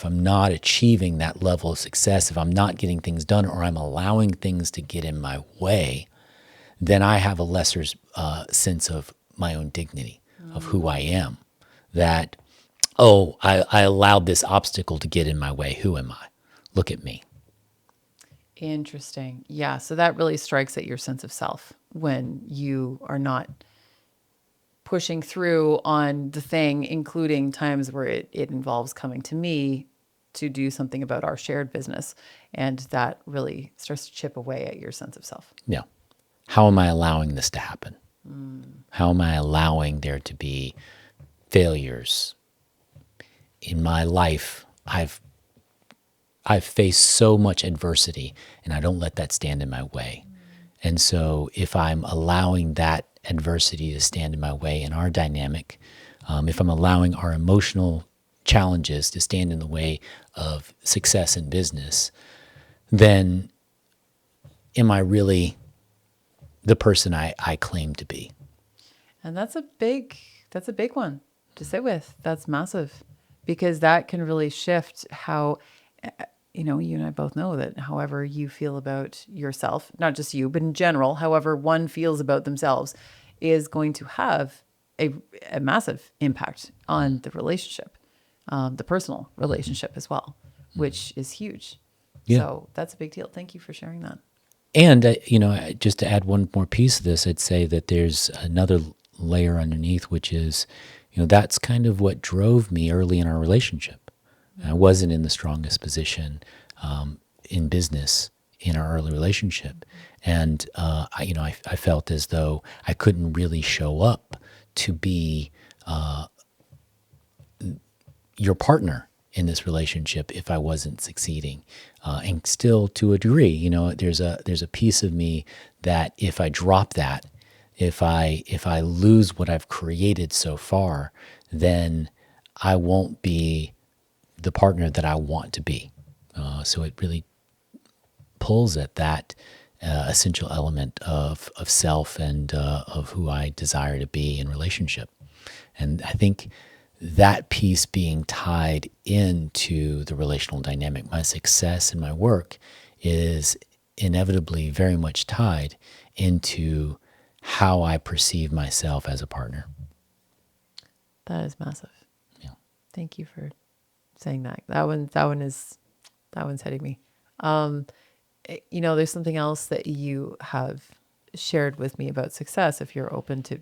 I'm not achieving that level of success, if I'm not getting things done, or I'm allowing things to get in my way, then I have a lesser sense of my own dignity, of who I am. That, oh, I allowed this obstacle to get in my way. Who am I? Look at me. Interesting. Yeah. So that really strikes at your sense of self when you are not pushing through on the thing, including times where it involves coming to me to do something about our shared business. And that really starts to chip away at your sense of self. Yeah. How am I allowing this to happen? How am I allowing there to be failures? In my life, I've faced so much adversity, and I don't let that stand in my way. And so if I'm allowing that adversity to stand in my way in our dynamic, if I'm allowing our emotional challenges to stand in the way of success in business, then am I really the person I claim to be? And that's a big one to sit with. That's massive, because that can really shift how, you and I both know that however you feel about yourself, not just you, but in general, however one feels about themselves is going to have a massive impact on the relationship, the personal relationship as well, which is huge. Yeah. So that's a big deal. Thank you for sharing that. And, just to add one more piece of this, I'd say that there's another layer underneath, which is, that's kind of what drove me early in our relationship. I wasn't in the strongest position in business in our early relationship. And, I felt as though I couldn't really show up to be your partner in this relationship if I wasn't succeeding. And still, to a degree, there's a piece of me that if I drop that, if I lose what I've created so far, then I won't be the partner that I want to be. So it really pulls at that essential element of self and of who I desire to be in relationship. And I think that piece being tied into the relational dynamic, my success in my work is inevitably very much tied into how I perceive myself as a partner. That is massive. Yeah. Thank you for saying that. That one's hitting me. There's something else that you have shared with me about success. If you're open to,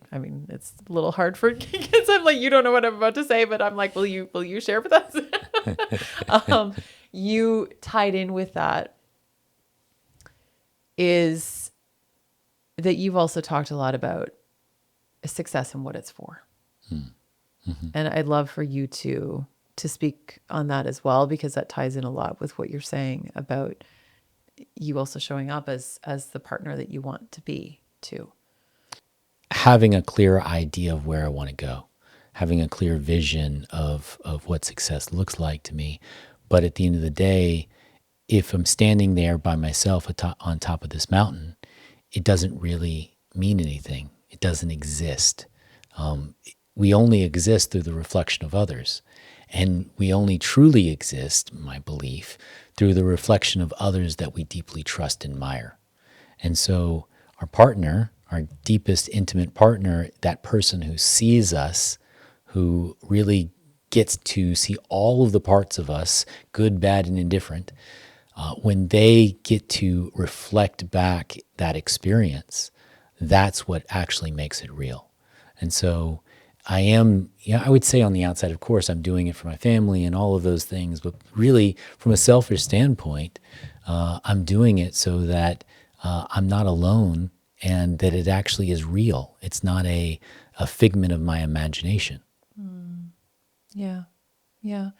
it's a little hard for because I'm like, you don't know what I'm about to say, but I'm like, will you share with us? You tied in with that is that you've also talked a lot about success and what it's for. Mm-hmm. And I'd love for you to speak on that as well, because that ties in a lot with what you're saying about you also showing up as the partner that you want to be too. Having a clear idea of where I want to go, having a clear vision of what success looks like to me. But at the end of the day, if I'm standing there by myself on top of this mountain, it doesn't really mean anything. It doesn't exist. We only exist through the reflection of others. And we only truly exist, my belief, through the reflection of others that we deeply trust and admire. And so our partner, our deepest intimate partner, that person who sees us, who really gets to see all of the parts of us, good, bad, and indifferent, when they get to reflect back that experience, that's what actually makes it real. And so I would say on the outside, of course, I'm doing it for my family and all of those things, but really from a selfish standpoint, I'm doing it so that I'm not alone and that it actually is real. It's not a figment of my imagination. Yeah. Yeah.